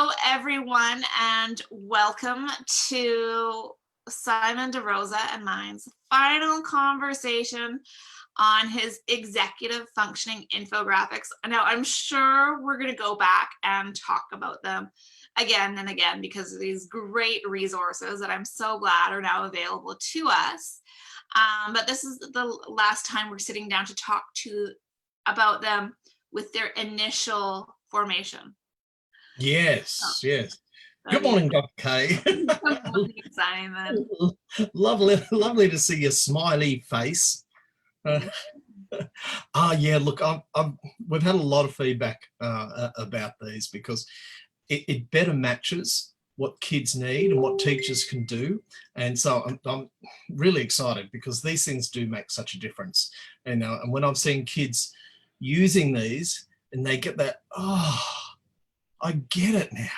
Hello, everyone, and welcome to Simon da Roza and mine's final conversation on his executive functioning infographics. Now, I'm sure we're going to go back and talk about them again and again because of these great resources that I'm so glad are now available to us. But this is the last time we're sitting down to talk about them with their initial formation. Yes, yes. Good morning, Dr. K. Good morning, Simon. Lovely to see your smiley face. Yeah, look, we've had a lot of feedback about these because it better matches what kids need and what teachers can do. And so I'm really excited because these things do make such a difference. And when I've seen kids using these and they get that, I get it now.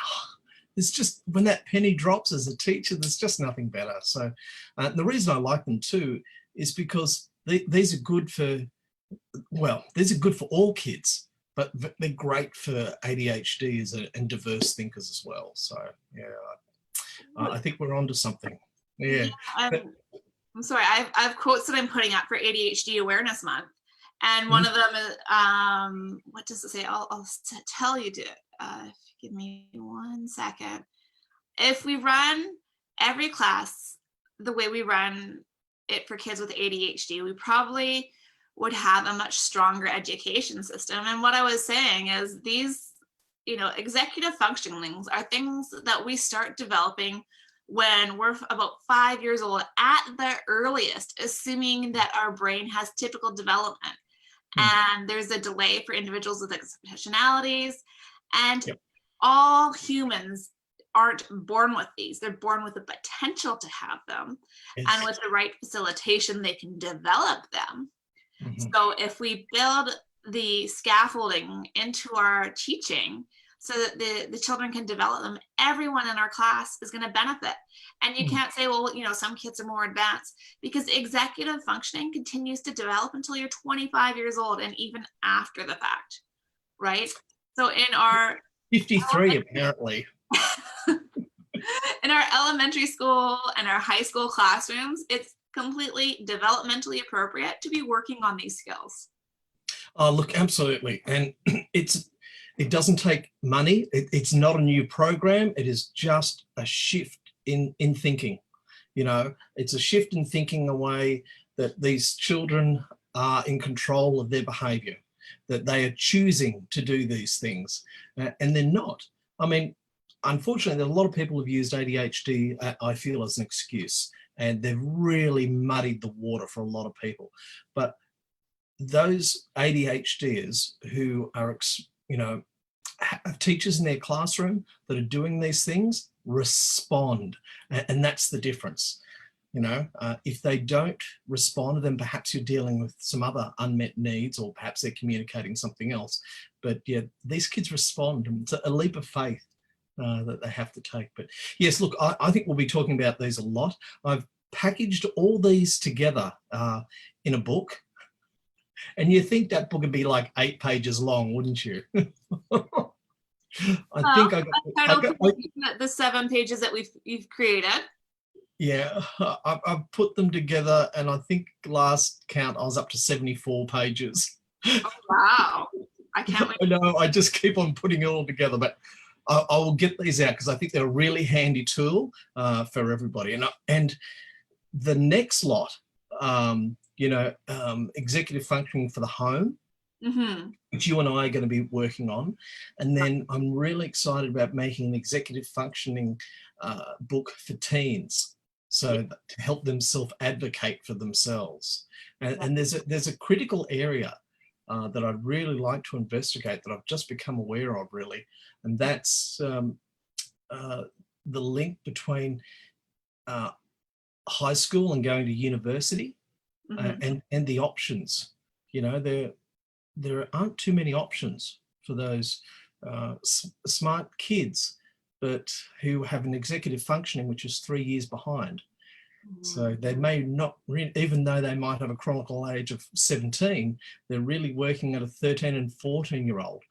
It's just when that penny drops as a teacher, there's just nothing better. So the reason I like them too is because these are good for, these are good for all kids, but they're great for ADHDs and diverse thinkers as well. So yeah, I think we're onto something. Yeah. I'm sorry, I have quotes that I'm putting up for ADHD Awareness Month. And one of them is, what does it say? I'll tell you give me 1 second. If we run every class the way we run it for kids with ADHD, we probably would have a much stronger education system. And what I was saying is these, executive functionings are things that we start developing when we're about 5 years old at the earliest, assuming that our brain has typical development. And there's a delay for individuals with exceptionalities, and all humans aren't born with these. They're born with the potential to have them. Yes. And with the right facilitation, they can develop them. Mm-hmm. So if we build the scaffolding into our teaching so that the children can develop them, everyone in our class is going to benefit. And you can't say, well, some kids are more advanced, because executive functioning continues to develop until you're 25 years old and even after the fact, right? So in our 53 apparently. In our elementary school and our high school classrooms, it's completely developmentally appropriate to be working on these skills. Look, absolutely. And it doesn't take money. It's not a new program. It is just a shift in thinking. It's a shift in thinking away that these children are in control of their behavior, that they are choosing to do these things, and they're not. I mean, unfortunately, a lot of people have used ADHD, I feel, as an excuse, and they've really muddied the water for a lot of people. But those ADHDers who are, have teachers in their classroom that are doing these things respond, and that's the difference. If they don't respond, then perhaps you're dealing with some other unmet needs, or perhaps they're communicating something else. But yeah, these kids respond, and it's a leap of faith that they have to take. But yes, look, I think we'll be talking about these a lot. I've packaged all these together in a book, and you think that book would be like 8 pages long, wouldn't you? I got the 7 pages that you've created. Yeah, I've put them together, and I think last count I was up to 74 pages. Oh, wow. I can't wait. I know, I just keep on putting it all together, but I will get these out because I think they're a really handy tool for everybody. And the next lot, executive functioning for the home, which you and I are going to be working on. And then I'm really excited about making an executive functioning book for teens, so to help them self-advocate for themselves. And there's a critical area that I'd really like to investigate, that I've just become aware of, really. And that's the link between high school and going to university, and the options. There aren't too many options for those smart kids, but who have an executive functioning which is 3 years behind. So they may not, even though they might have a chronicle age of 17, they're really working at a 13 and 14-year-old.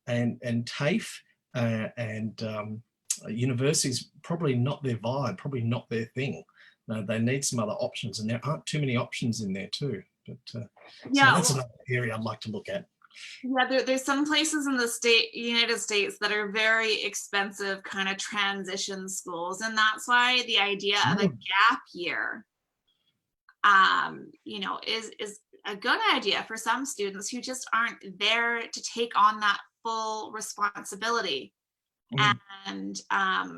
And TAFE and universities probably not their vibe, probably not their thing. No, they need some other options, and there aren't too many options in there too. But so that's another area I'd like to look at. Yeah, there's some places in the United States that are very expensive kind of transition schools, and that's why the idea of a gap year, you know, is a good idea for some students who just aren't there to take on that full responsibility. And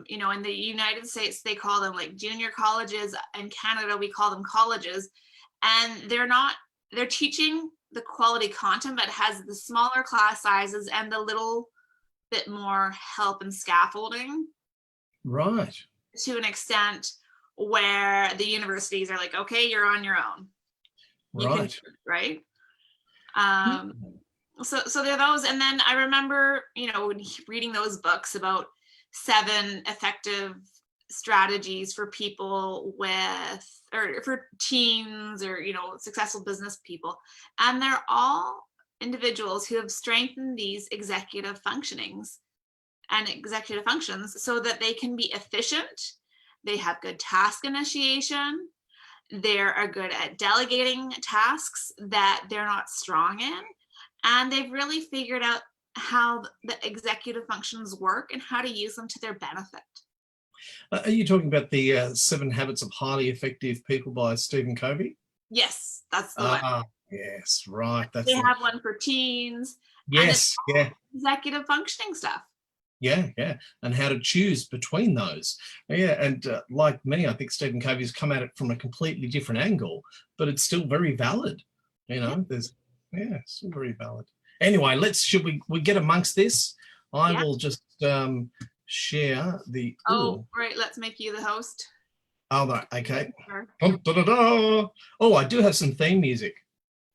you know, in the United States they call them like junior colleges. In Canada we call them colleges, and they're teaching the quality content, but it has the smaller class sizes and the little bit more help and scaffolding, right, to an extent where the universities are like, okay, you're on your own, right, right. So there are those. And then I remember, you know, reading those books about 7 effective strategies for people with, or for teens, or, you know, successful business people. And they're all individuals who have strengthened these executive functions so that they can be efficient. They have good task initiation. They're good at delegating tasks that they're not strong in. And they've really figured out how the executive functions work and how to use them to their benefit. Are you talking about the 7 Habits of Highly Effective People by Stephen Covey? Yes, that's the one. Yes, right. They have one for teens. Yes, and it's executive functioning stuff. Yeah, and how to choose between those. Yeah, and like me, I think Stephen Covey's come at it from a completely different angle, but it's still very valid. You know, it's still very valid. Anyway, should we get amongst this? I will just share the. Right, let's make you the host. Oh, okay. Sure. Oh, I do have some theme music.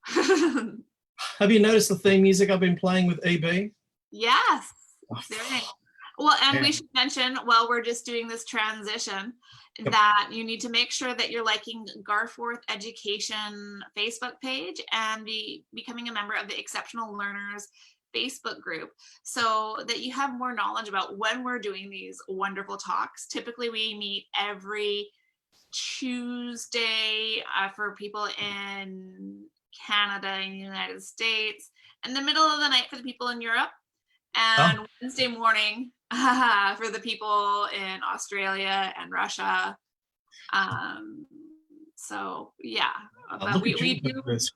Have you noticed the theme music I've been playing with EB? Yes. Well, and we should mention, while we're just doing this transition, that you need to make sure that you're liking Garforth Education Facebook page and becoming a member of the Exceptional Learners Facebook group, so that you have more knowledge about when we're doing these wonderful talks. Typically we meet every Tuesday for people in Canada and the United States, in the middle of the night for the people in Europe, and Wednesday morning for the people in Australia and Russia. So yeah, we do give notice.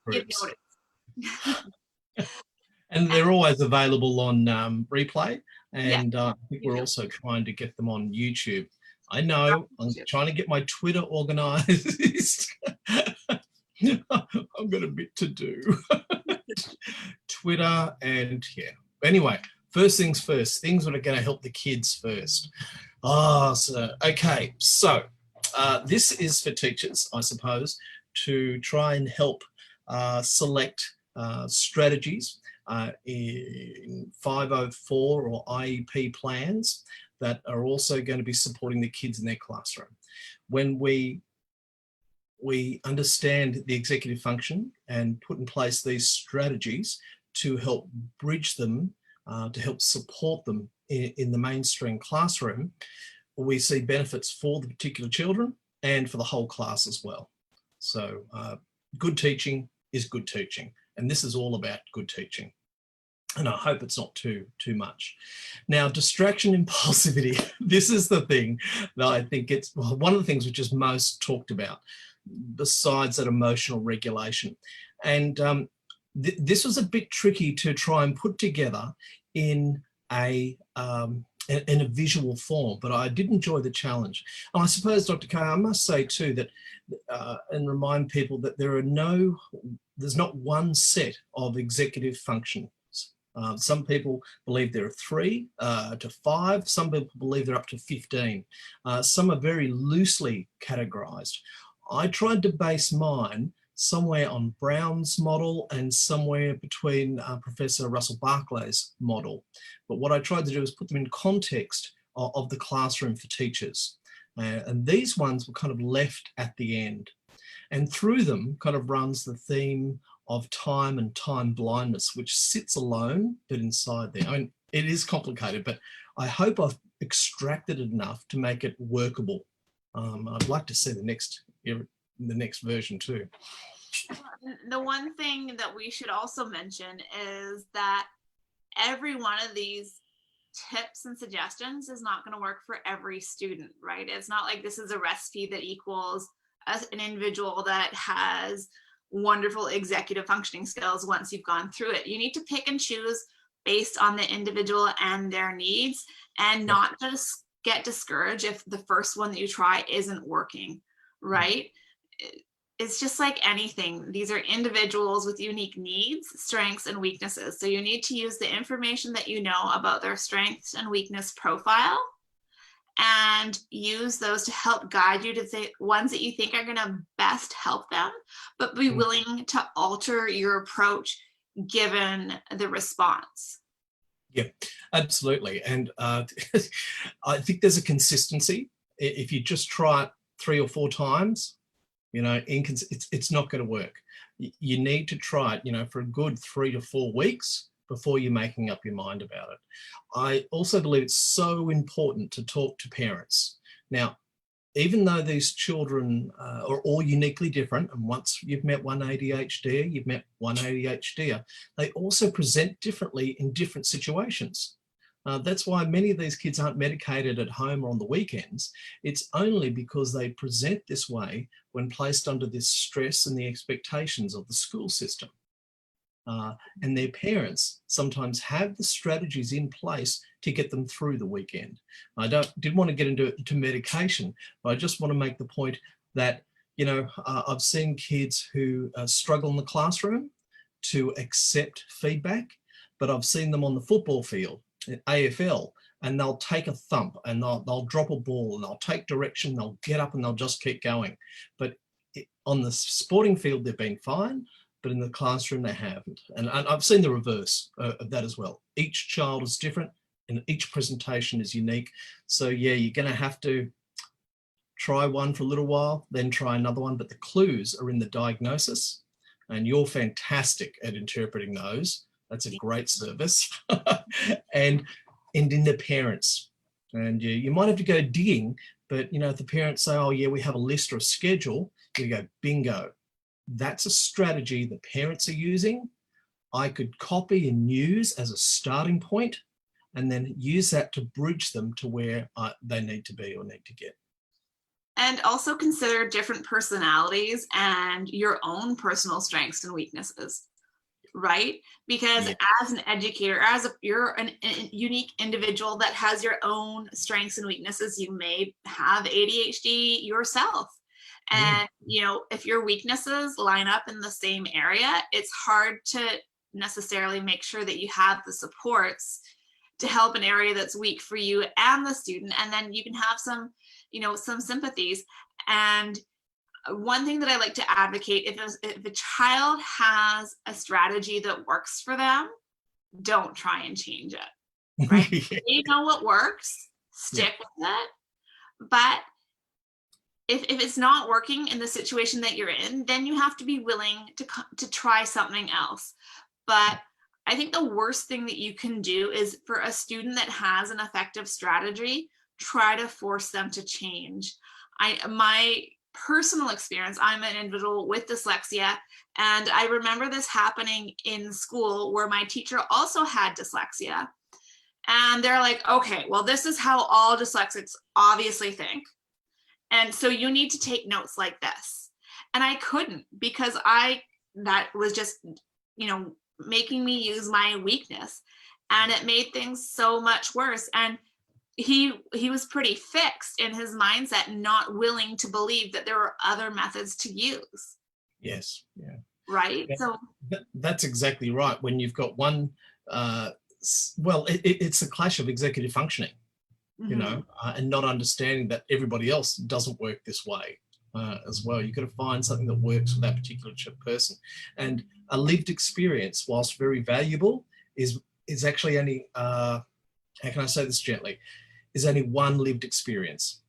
And they're always available on replay, and I think we're also trying to get them on YouTube. I know, I'm trying to get my Twitter organized. I've got a bit to do. Twitter and anyway, first things first, things that are going to help the kids first. Okay, so this is for teachers, I suppose, to try and help select strategies in 504 or IEP plans that are also going to be supporting the kids in their classroom. When we understand the executive function and put in place these strategies to help bridge them, to help support them in the mainstream classroom, we see benefits for the particular children and for the whole class as well. So good teaching is good teaching, and this is all about good teaching. And I hope it's not too much. Now, distraction impulsivity, this is the thing that I think it's one of the things which is most talked about, besides that emotional regulation. And this was a bit tricky to try and put together in a visual form, but I did enjoy the challenge. And I suppose, Dr. Kay, I must say too that, and remind people that there's not one set of executive functions. Some people believe there are 3 to 5. Some people believe they're up to 15. Some are very loosely categorized. I tried to base mine somewhere on Brown's model and somewhere between Professor Russell Barclay's model. But what I tried to do is put them in context of the classroom for teachers. And these ones were kind of left at the end. And through them kind of runs the theme of time and time blindness, which sits alone, but inside there. I mean, it is complicated, but I hope I've extracted it enough to make it workable. I'd like to see the next version too. The one thing that we should also mention is that every one of these tips and suggestions is not going to work for every student, right? It's not like this is a recipe that equals an individual that has wonderful executive functioning skills once you've gone through it. You need to pick and choose based on the individual and their needs, and not just get discouraged if the first one that you try isn't working, right? It's just like anything. These are individuals with unique needs, strengths, and weaknesses. So you need to use the information that you know about their strengths and weakness profile and use those to help guide you to the ones that you think are going to best help them, but be willing to alter your approach given the response. Yeah, absolutely. And I think there's a consistency. If you just try it 3 or 4 times, you know, it's not going to work. You need to try it, you know, for a good 3 to 4 weeks before you're making up your mind about it. I also believe it's so important to talk to parents. Now, even though these children are all uniquely different, and once you've met one ADHD, you've met one ADHD, they also present differently in different situations. That's why many of these kids aren't medicated at home or on the weekends. It's only because they present this way when placed under this stress and the expectations of the school system. And their parents sometimes have the strategies in place to get them through the weekend. I didn't want to get into medication, but I just want to make the point that, you know, I've seen kids who struggle in the classroom to accept feedback, but I've seen them on the football field at AFL, and they'll take a thump and they'll drop a ball and they'll take direction, they'll get up and they'll just keep going. But on the sporting field, they've been fine, but in the classroom, they haven't. And I've seen the reverse of that as well. Each child is different and each presentation is unique. So yeah, you're going to have to try one for a little while, then try another one, but the clues are in the diagnosis, and you're fantastic at interpreting those. That's a great service. and in the parents. And you might have to go digging, but you know, if the parents say, oh yeah, we have a list or a schedule, you go, bingo. That's a strategy the parents are using. I could copy and use as a starting point, and then use that to bridge them to where they need to be or need to get. And also consider different personalities and your own personal strengths and weaknesses, right? Because as an educator, you're a unique individual that has your own strengths and weaknesses. You may have ADHD yourself. And, you know, if your weaknesses line up in the same area, it's hard to necessarily make sure that you have the supports to help an area that's weak for you and the student. And then you can have some, you know, some sympathies. And one thing that I like to advocate, if a child has a strategy that works for them, don't try and change it, right? You know what works, stick with it. But if it's not working in the situation that you're in, then you have to be willing to try something else. But I think the worst thing that you can do is, for a student that has an effective strategy, try to force them to change. My personal experience, I'm an individual with dyslexia, and I remember this happening in school where my teacher also had dyslexia. And they're like, okay, well, this is how all dyslexics obviously think. And so you need to take notes like this. And I couldn't, because that was just, you know, making me use my weakness. And it made things so much worse. And he was pretty fixed in his mindset, not willing to believe that there were other methods to use. Yes. Yeah. Right. Yeah. So that's exactly right. When you've got one, well, it's a clash of executive functioning. You know, and not understanding that everybody else doesn't work this way as well. You've got to find something that works for that particular person. And a lived experience, whilst very valuable, is actually only, how can I say this gently, is only one lived experience.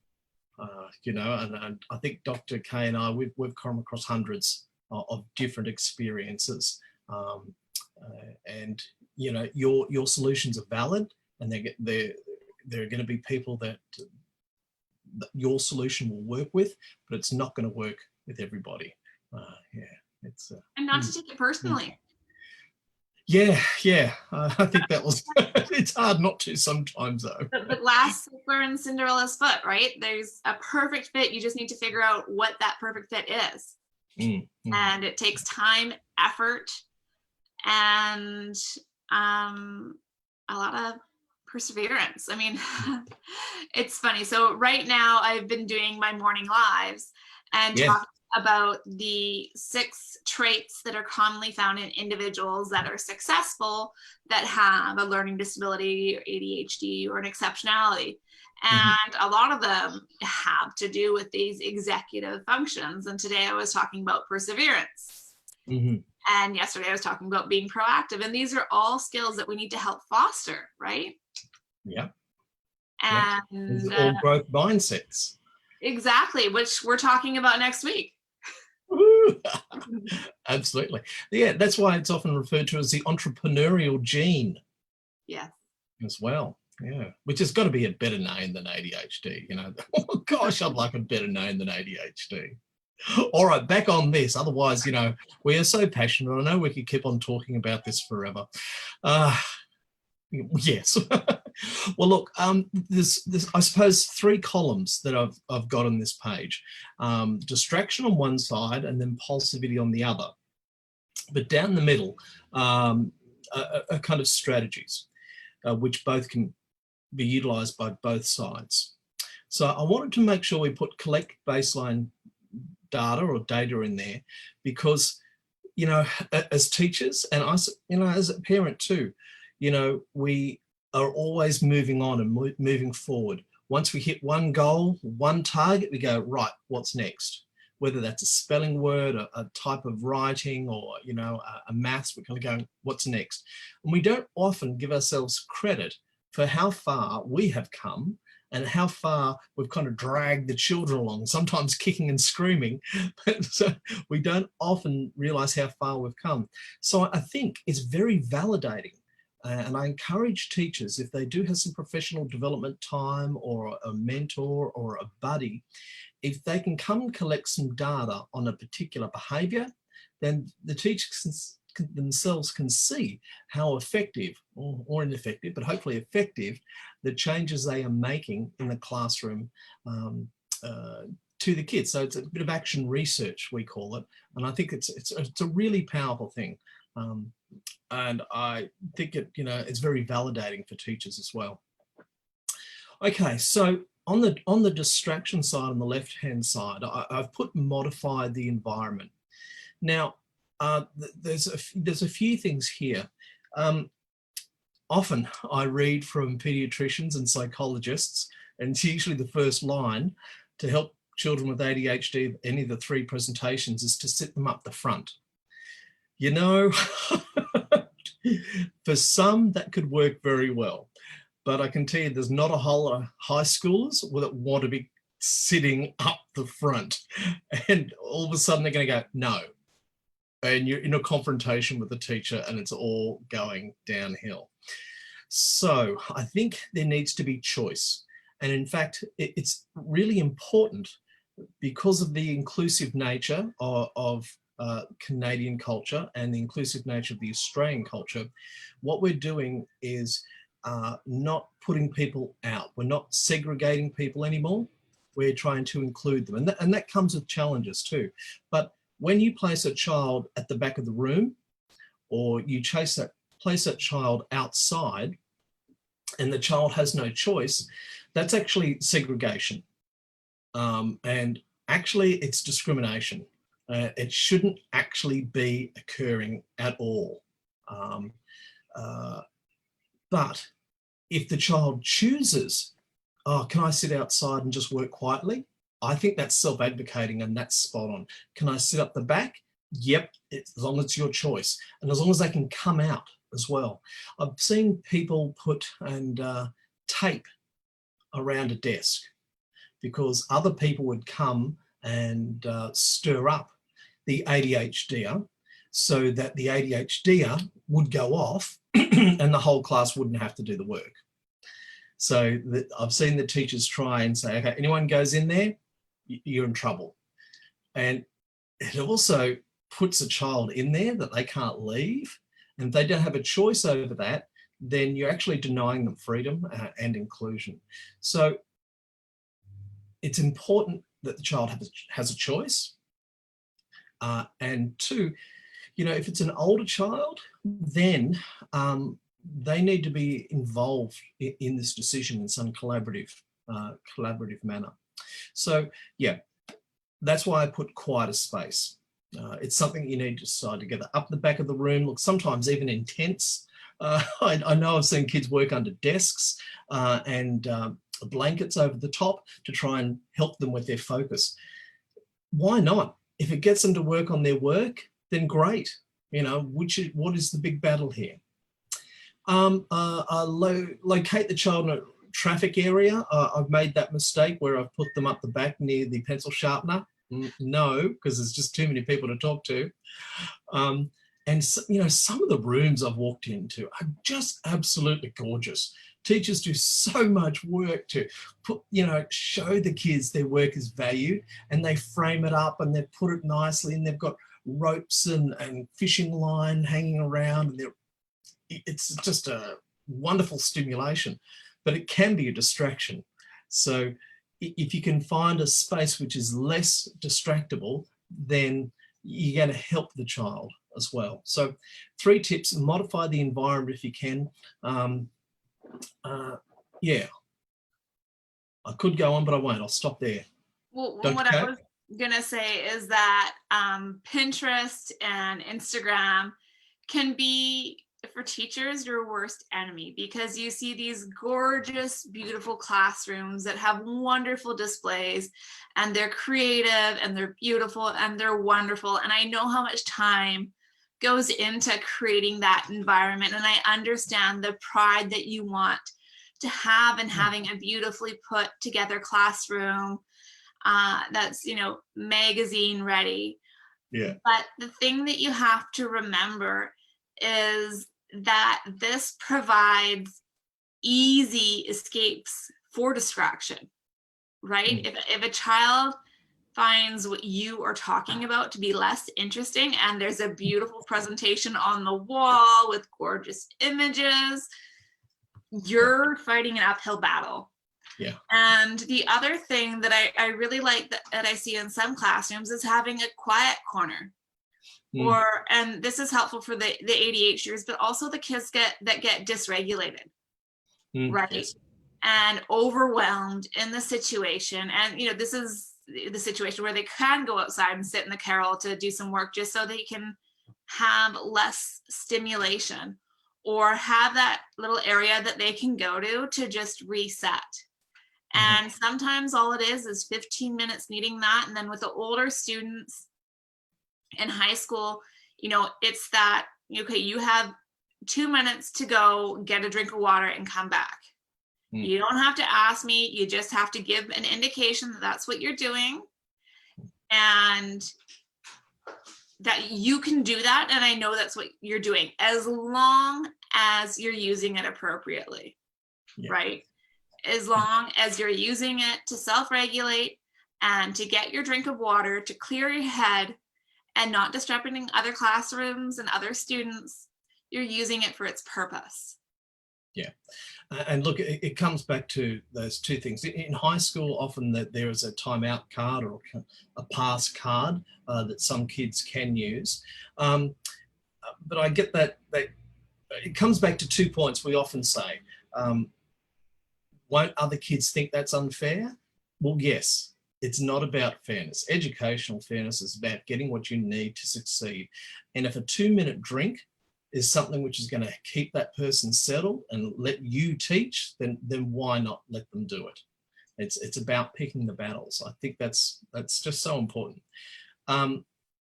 You know, and I think Dr. Kay and I, we've come across hundreds of different experiences. And, you know, your solutions are valid, and there are going to be people that your solution will work with, but it's not going to work with everybody. Yeah, it's and not to take it personally. Yeah, I think that was, it's hard not to sometimes though. The glass slipper in Cinderella's foot, right? There's a perfect fit. You just need to figure out what that perfect fit is. And it takes time, effort, and a lot of perseverance. I mean, it's funny. So right now I've been doing my morning lives and talking about the 6 traits that are commonly found in individuals that are successful that have a learning disability or ADHD or an exceptionality. And a lot of them have to do with these executive functions. And today I was talking about perseverance. And yesterday I was talking about being proactive. And these are all skills that we need to help foster, right? Yeah. And these are all growth mindsets. Exactly, which we're talking about next week. Absolutely. Yeah, that's why it's often referred to as the entrepreneurial gene. Yeah. As well. Yeah, which has got to be a better name than ADHD, you know. Oh, gosh, I'd like a better name than ADHD. All right, back on this. Otherwise, you know, we are so passionate. I know we could keep on talking about this forever. Yes. Well, look, there's I suppose 3 columns that I've got on this page. Distraction on one side and then impulsivity on the other. But down the middle are kind of strategies, which both can be utilized by both sides. So I wanted to make sure we put collect baseline data or data in there because, you know, as teachers and us, you know, as a parent too, you know, we are always moving on and moving forward. Once we hit one goal, one target, we go, right, what's next? Whether that's a spelling word, a type of writing, or, you know, a maths, we're kind of going, what's next? And we don't often give ourselves credit for how far we have come and how far we've kind of dragged the children along, sometimes kicking and screaming. So we don't often realize how far we've come. So I think it's very validating. And I encourage teachers, if they do have some professional development time or a mentor or a buddy, if they can come and collect some data on a particular behavior, then the teachers themselves can see how effective or ineffective, but hopefully effective, the changes they are making in the classroom to the kids. So it's a bit of action research, we call it. And I think it's a really powerful thing. And I think it, you know, it's very validating for teachers as well. Okay, so on the distraction side, on the left-hand side, I've put modify the environment. Now, there's a few things here. Often I read from pediatricians and psychologists, and it's usually the first line to help children with ADHD, any of the 3 presentations, is to sit them up the front. You know, for some that could work very well, but I can tell you there's not a whole lot of high schoolers that want to be sitting up the front, and all of a sudden they're going to go, no. And you're in a confrontation with the teacher and it's all going downhill. So I think there needs to be choice. And in fact, it's really important because of the inclusive nature of Canadian culture and the inclusive nature of the Australian culture. What we're doing is not putting people out. We're not segregating people anymore. We're trying to include them. And that comes with challenges too. But when you place a child at the back of the room, or you place that child outside and the child has no choice, that's actually segregation. And actually it's discrimination. It shouldn't actually be occurring at all. But if the child chooses, oh, can I sit outside and just work quietly? I think that's self-advocating and that's spot on. Can I sit up the back? Yep, as long as it's your choice. And as long as they can come out as well. I've seen people put tape around a desk because other people would come and stir up the ADHDer so that the ADHDer would go off and the whole class wouldn't have to do the work. So I've seen the teachers try and say, okay, anyone goes in there, you're in trouble. And it also puts a child in there that they can't leave. And if they don't have a choice over that, then you're actually denying them freedom and inclusion. So it's important that the child has a choice. And two, you know, if it's an older child, then they need to be involved in this decision in some collaborative manner. So yeah, that's why I put quieter space. It's something you need to decide together. Up the back of the room, look, sometimes even in tents. I know I've seen kids work under desks and blankets over the top to try and help them with their focus. Why not? If it gets them to work on their work, then great. You know, what is the big battle here? Locate the child in a traffic area. I've made that mistake where I've put them up the back near the pencil sharpener. No, because there's just too many people to talk to. And so, you know, some of the rooms I've walked into are just absolutely gorgeous. Teachers do so much work to put, you know, show the kids their work is valued, and they frame it up and they put it nicely, and they've got ropes and fishing line hanging around, and it's just a wonderful stimulation, but it can be a distraction. So if you can find a space which is less distractible, then you're going to help the child as well. So 3 tips: modify the environment if you can. Yeah, I could go on, but I won't. I'll stop there. Well, what I was gonna say is that Pinterest and Instagram can be, for teachers, your worst enemy, because you see these gorgeous, beautiful classrooms that have wonderful displays, and they're creative and they're beautiful and they're wonderful. And I know how much time goes into creating that environment, and I understand the pride that you want to have in having a beautifully put together classroom that's, you know, magazine ready. Yeah. But the thing that you have to remember is that this provides easy escapes for distraction, right? If a child finds what you are talking about to be less interesting, and there's a beautiful presentation on the wall with gorgeous images, you're fighting an uphill battle. Yeah. And the other thing that I really like that I see in some classrooms is having a quiet corner. And this is helpful for the ADHDers, but also the kids that get dysregulated, right? Yes. And overwhelmed in the situation. And, you know, this is the situation where they can go outside and sit in the carrel to do some work just so they can have less stimulation, or have that little area that they can go to just reset. And sometimes all it is 15 minutes needing that. And then with the older students in high school, you know, it's that, okay, you have 2 minutes to go get a drink of water and come back. You don't have to ask me, you just have to give an indication that that's what you're doing, and that you can do that. And I know that's what you're doing, as long as you're using it appropriately, right? As long as you're using it to self-regulate and to get your drink of water, to clear your head, and not disrupting other classrooms and other students, you're using it for its purpose. Yeah. And look, it comes back to those 2 things. In high school, often that there is a timeout card or a pass card that some kids can use. But I get that it comes back to 2 points we often say. Won't other kids think that's unfair? Well, yes, it's not about fairness. Educational fairness is about getting what you need to succeed. And if a 2-minute drink is something which is going to keep that person settled and let you teach, then why not let them do it? It's about picking the battles. I think that's just so important. Yeah,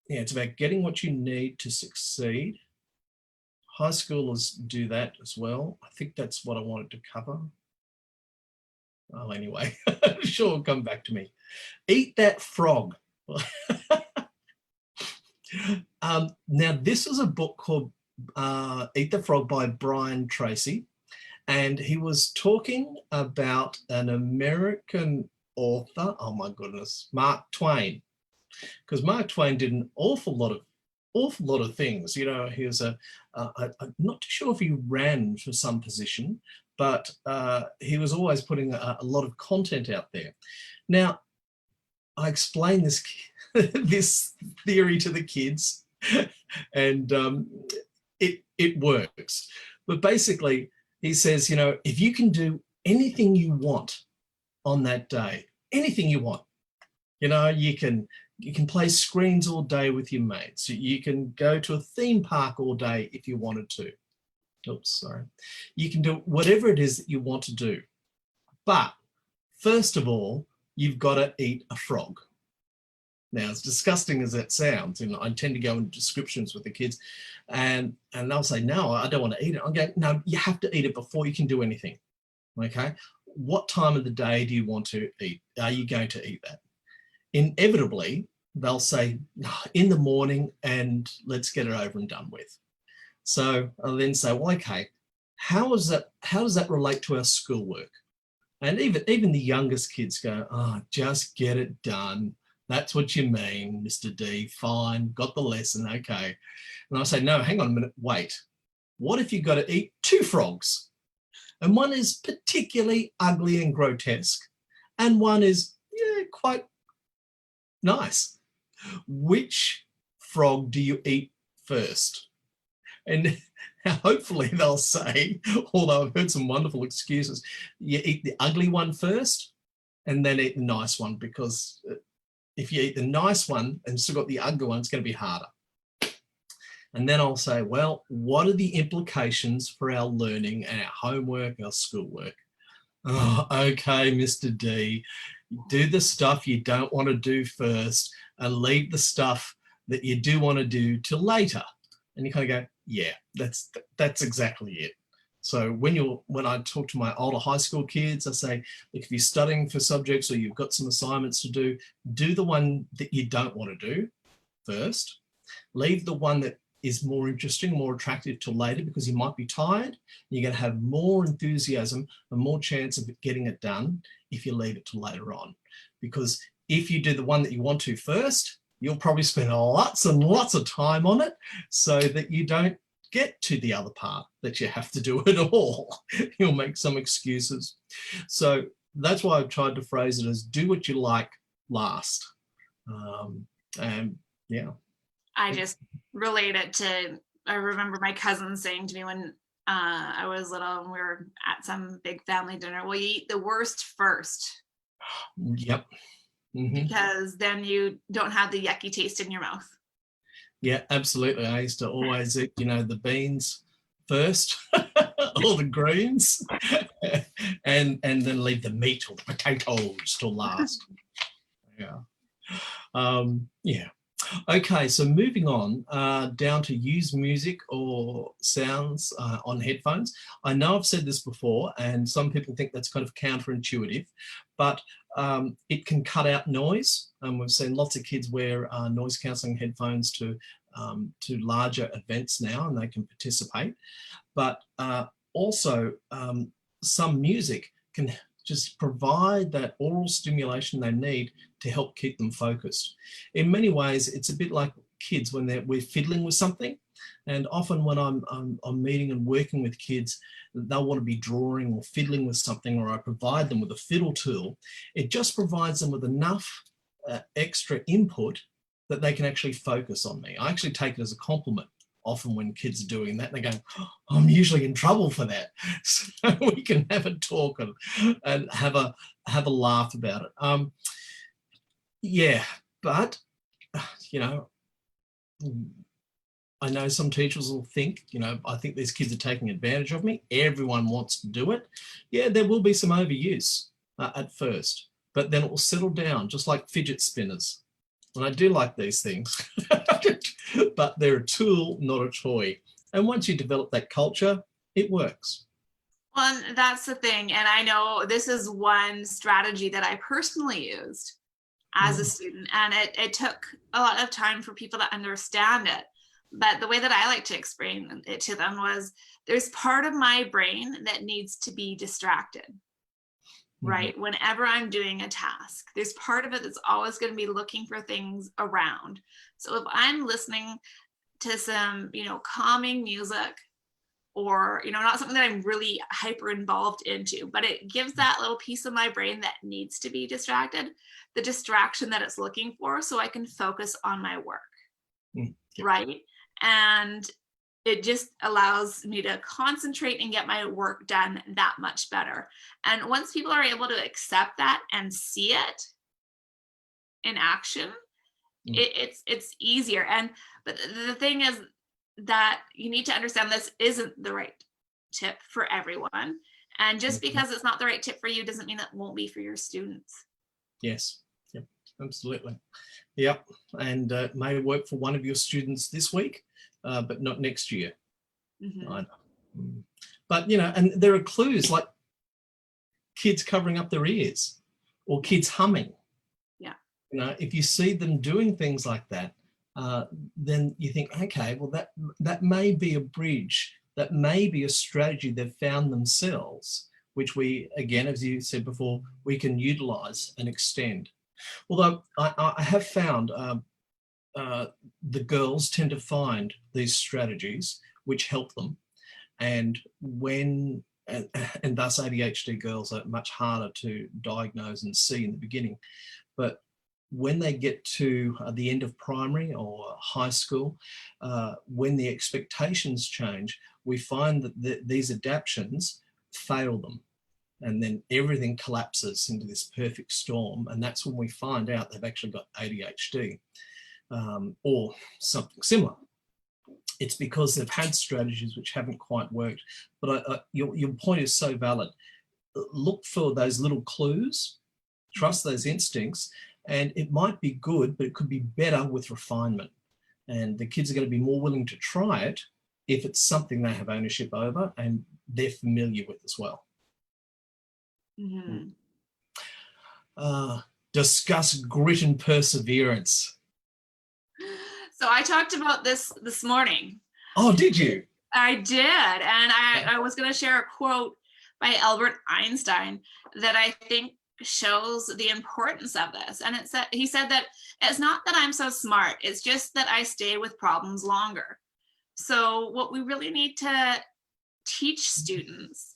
it's about getting what you need to succeed. High schoolers do that as well. I think that's what I wanted to cover. Oh, anyway, sure, it'll come back to me. Eat that frog. Now, this is a book called Eat the Frog by Brian Tracy. And he was talking about an American author, oh my goodness, Mark Twain, because Mark Twain did an awful lot of things. You know, he was I'm not too sure if he ran for some position, but he was always putting a lot of content out there. Now, I explained this this theory to the kids, and it works. But basically, he says, you know, if you can do anything you want on that day, anything you want, you know, you can play screens all day with your mates. You can go to a theme park all day if you wanted to. Oops, sorry. You can do whatever it is that you want to do. But first of all, you've got to eat a frog. Now, as disgusting as that sounds, you know, I tend to go into descriptions with the kids, and they'll say, no, I don't want to eat it. I'll go, no, you have to eat it before you can do anything. Okay? What time of the day do you want to eat? Are you going to eat that? Inevitably, they'll say, in the morning, and let's get it over and done with. So I'll then say, well, okay, how does that relate to our schoolwork? And even the youngest kids go, oh, just get it done. That's what you mean, Mr. D. Fine, got the lesson, okay. And I say, no, hang on a minute, wait. What if you've got to eat 2 frogs? And one is particularly ugly and grotesque, and one is, yeah, quite nice. Which frog do you eat first? And hopefully they'll say, although I've heard some wonderful excuses, you eat the ugly one first and then eat the nice one, because if you eat the nice one and still got the ugly one, it's going to be harder. And then I'll say, well, what are the implications for our learning and our homework, our schoolwork? Oh, okay, Mr. D, do the stuff you don't want to do first and leave the stuff that you do want to do till later. And you kind of go, yeah, that's exactly it. So when I talk to my older high school kids, I say, look, if you're studying for subjects or you've got some assignments to do the one that you don't want to do first. Leave the one that is more interesting, more attractive till later, because you might be tired. You're going to have more enthusiasm and more chance of getting it done if you leave it till later on. Because if you do the one that you want to first, you'll probably spend lots and lots of time on it so that you don't get to the other part that you have to do it all. You'll make some excuses. So that's why I've tried to phrase it as do what you like last. And yeah. I just relate it to, I remember my cousin saying to me when I was little and we were at some big family dinner, well, you eat the worst first. Yep. Mm-hmm. Because then you don't have the yucky taste in your mouth. Yeah, absolutely. I used to always eat, you know, the beans first, or the greens, and then leave the meat or the potatoes till last. Yeah. Yeah. Okay, so moving on down to use music or sounds on headphones. I know I've said this before, and some people think that's kind of counterintuitive, but it can cut out noise. We've seen lots of kids wear noise cancelling headphones to larger events now, and they can participate. But also, some music can just provide that oral stimulation they need to help keep them focused. In many ways, it's a bit like kids when we're fiddling with something. And often when I'm meeting and working with kids, they'll want to be drawing or fiddling with something, or I provide them with a fiddle tool. It just provides them with enough extra input that they can actually focus on me. I actually take it as a compliment often when kids are doing that. They go, oh, I'm usually in trouble for that. So we can have a talk and have a laugh about it. Yeah, but, you know, I know some teachers will think, you know, I think these kids are taking advantage of me. Everyone wants to do it. Yeah, there will be some overuse at first, but then it will settle down, just like fidget spinners. And I do like these things, but they're a tool, not a toy. And once you develop that culture, it works. Well, and that's the thing. And I know this is one strategy that I personally used as a student, and it took a lot of time for people to understand it. But the way that I like to explain it to them was, there's part of my brain that needs to be distracted, right? Whenever I'm doing a task, there's part of it that's always going to be looking for things around. So if I'm listening to some, calming music, or, not something that I'm really hyper involved into, but it gives that little piece of my brain that needs to be distracted, the distraction that it's looking for, so I can focus on my work, right? And it just allows me to concentrate and get my work done that much better. And once people are able to accept that and see it in action, it's easier. But the thing is that you need to understand, this isn't the right tip for everyone. And just because it's not the right tip for you doesn't mean it won't be for your students. Yes, yep, absolutely. Yep, and it may work for one of your students this week, but not next year. But, and there are clues like kids covering up their ears or kids humming. Yeah. If you see them doing things like that, then you think, okay, well, that may be a bridge, that may be a strategy they've found themselves, which we, again, as you said before, we can utilize and extend. Although I have found the girls tend to find these strategies which help them, and thus ADHD girls are much harder to diagnose and see in the beginning. But when they get to the end of primary or high school, when the expectations change, we find that these adaptions fail them. And then everything collapses into this perfect storm. And that's when we find out they've actually got ADHD or something similar. It's because they've had strategies which haven't quite worked. But your point is so valid. Look for those little clues, trust those instincts, and it might be good, but it could be better with refinement. And the kids are going to be more willing to try it if it's something they have ownership over and they're familiar with as well. Discuss grit and perseverance. So I talked about this morning. Oh, did you? I did. And I was going to share a quote by Albert Einstein that I think shows the importance of this. And he said that it's not that I'm so smart, it's just that I stay with problems longer. So what we really need to teach students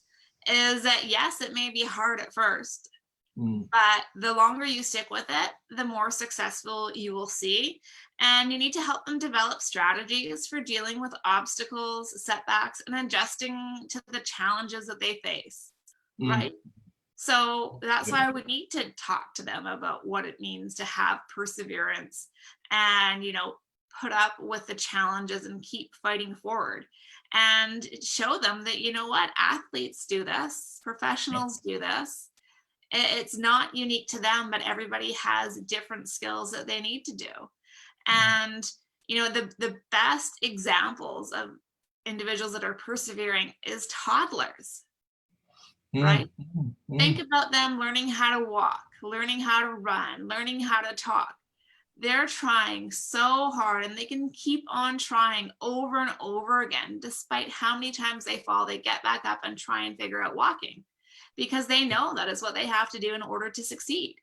is that, yes, it may be hard at first, but the longer you stick with it, the more successful you will see. And you need to help them develop strategies for dealing with obstacles, setbacks, and adjusting to the challenges that they face, right? So that's why we need to talk to them about what it means to have perseverance and, put up with the challenges and keep fighting forward, and show them that, athletes do this, professionals do this. It's not unique to them, but everybody has different skills that they need to do. And, the best examples of individuals that are persevering is toddlers. Right? Think about them learning how to walk, learning how to run, learning how to talk. They're trying so hard, and they can keep on trying over and over again. Despite how many times they fall, they get back up and try and figure out walking, because they know that is what they have to do in order to succeed.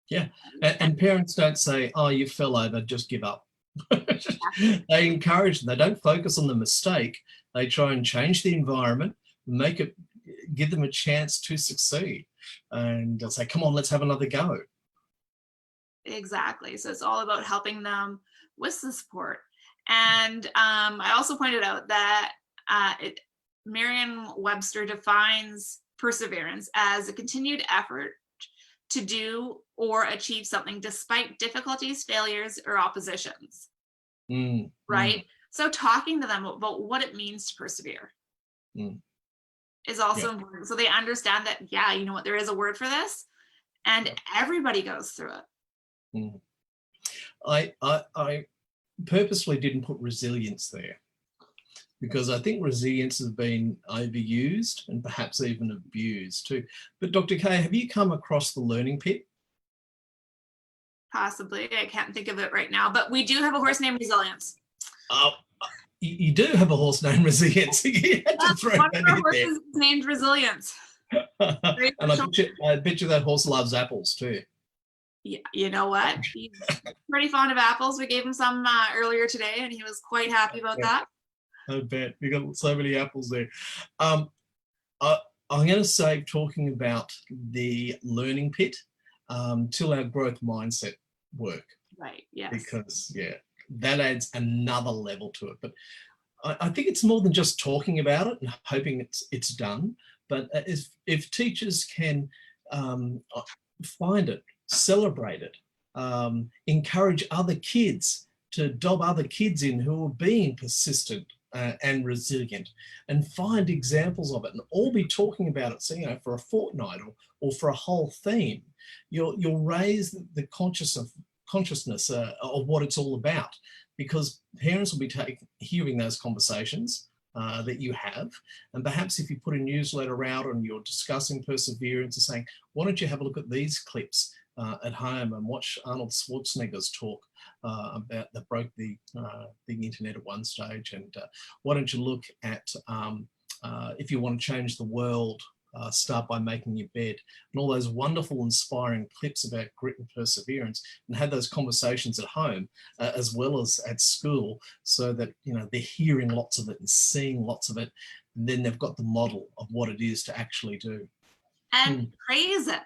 Yeah. And parents don't say, oh, you fell over, just give up. They encourage them. They don't focus on the mistake. They try and change the environment, give them a chance to succeed, and they'll say, come on, let's have another go. Exactly. So it's all about helping them with the support. And I also pointed out that Merriam-Webster defines perseverance as a continued effort to do or achieve something despite difficulties, failures, or oppositions. Right? So talking to them about what it means to persevere is also important. So they understand that, there is a word for this, and everybody goes through it. I purposely didn't put resilience there, because I think resilience has been overused and perhaps even abused too. But Dr. Kay, have you come across the learning pit? Possibly. I can't think of it right now, but we do have a horse named Resilience. Oh, you do have a horse named Resilience. You had to throw One that of our in horses is named Resilience. there. And I bet you that horse loves apples too. Yeah, you know what? He's pretty fond of apples. We gave him some earlier today, and he was quite happy about that. I bet. We got so many apples there. I'm going to say, talking about the learning pit, till our growth mindset work. Right, yes. Because, yeah, that adds another level to it. But I think it's more than just talking about it and hoping it's done. But if teachers can find it, celebrate it, encourage other kids to dob other kids in who are being persistent and resilient, and find examples of it, and all be talking about it, so, you know, for a fortnight or for a whole theme, you'll raise the consciousness of what it's all about, because parents will be hearing those conversations that you have. And perhaps if you put a newsletter out and you're discussing perseverance and saying, why don't you have a look at these clips at home and watch Arnold Schwarzenegger's talk about that broke the internet at one stage, and why don't you look at if you want to change the world, start by making your bed, and all those wonderful, inspiring clips about grit and perseverance, and have those conversations at home as well as at school, so that, you know, they're hearing lots of it and seeing lots of it, and then they've got the model of what it is to actually do. And praise it,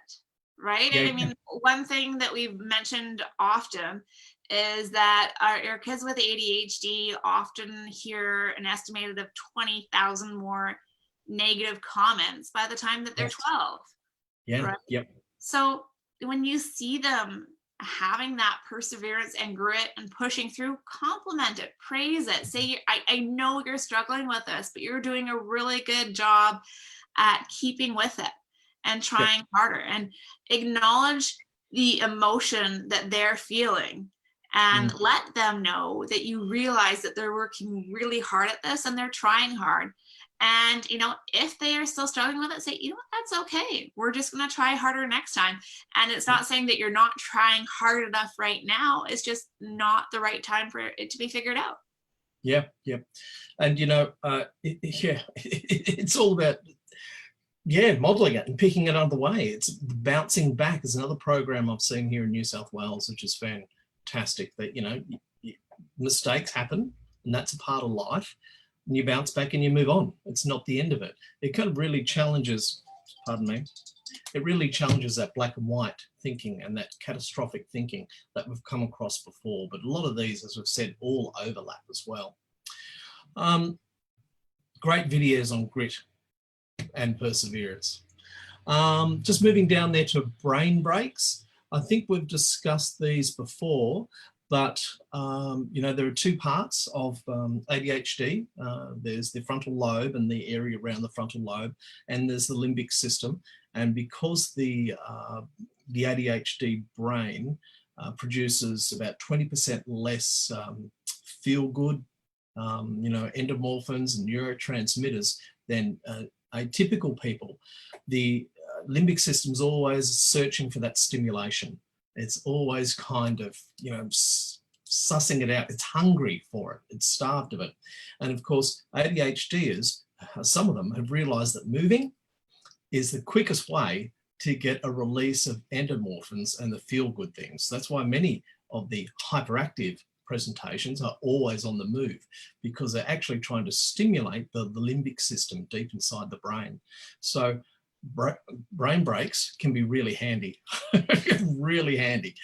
right? Yeah, I mean, one thing that we've mentioned often is that our kids with ADHD often hear an estimated of 20,000 more negative comments by the time that they're 12. Yeah. Right? Yep. So when you see them having that perseverance and grit and pushing through, compliment it, praise it, say, I know you're struggling with this, but you're doing a really good job at keeping with it and trying harder, and acknowledge the emotion that they're feeling, and let them know that you realize that they're working really hard at this and they're trying hard. And, you know, if they are still struggling with it, say, you know what, that's okay. We're just going to try harder next time. And it's not saying that you're not trying hard enough right now. It's just not the right time for it to be figured out. Yeah. Yep. And, you know, it's all about, modeling it and picking it out of the way. It's bouncing back is another program I've seen here in New South Wales, which is fantastic. That, you know, mistakes happen, and that's a part of life. And you bounce back and you move on. It's not the end of it. It kind of really challenges, it really challenges that black and white thinking and that catastrophic thinking that we've come across before. But a lot of these, as we've said, all overlap as well. Great videos on grit and perseverance. Just moving down there to brain breaks. I think we've discussed these before, but you know, there are two parts of ADHD. There's the frontal lobe and the area around the frontal lobe, and there's the limbic system. And because the ADHD brain produces about 20% less feel-good, you know, endomorphins and neurotransmitters than atypical people, the limbic system is always searching for that stimulation. It's always kind of, you know, sussing it out. It's hungry for it. It's starved of it. And of course, ADHDers, some of them have realized that moving is the quickest way to get a release of endomorphins and the feel-good things. That's why many of the hyperactive presentations are always on the move, because they're actually trying to stimulate the limbic system deep inside the brain. So brain breaks can be really handy, really handy.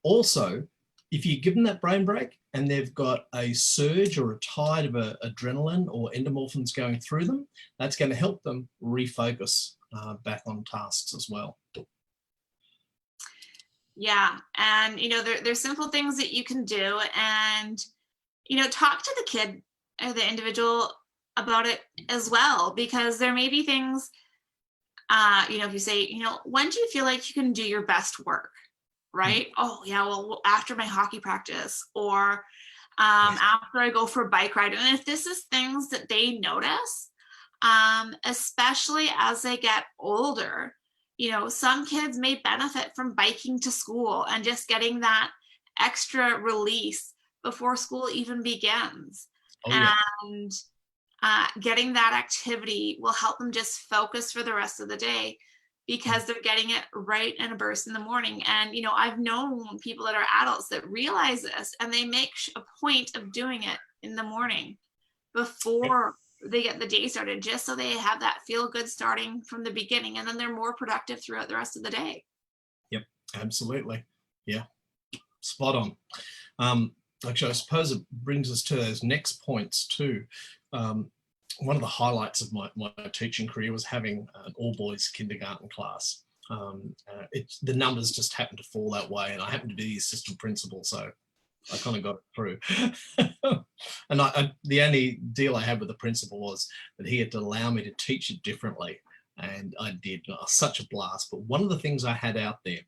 Also, if you give them that brain break and they've got a surge or a tide of adrenaline or endomorphins going through them, that's going to help them refocus back on tasks as well. Yeah, and, you know, there's simple things that you can do, and, you know, talk to the kid or the individual about it as well, because there may be things, you know, if you say, you know, when do you feel like you can do your best work, right? Oh yeah, well, after my hockey practice, or after I go for a bike ride. And if this is things that they notice, especially as they get older, you know, some kids may benefit from biking to school and just getting that extra release before school even begins. Oh yeah. And getting that activity will help them just focus for the rest of the day, because they're getting it right in a burst in the morning. And, you know, I've known people that are adults that realize this, and they make a point of doing it in the morning before they get the day started, just so they have that feel good starting from the beginning, and then they're more productive throughout the rest of the day. Yep, absolutely. Yeah, spot on. Actually, I suppose it brings us to those next points too. One of the highlights of my teaching career was having an all-boys kindergarten class. The numbers just happened to fall that way, and I happened to be the assistant principal, so I kind of got it through. And the only deal I had with the principal was that he had to allow me to teach it differently, and I did. Such a blast. But one of the things I had out there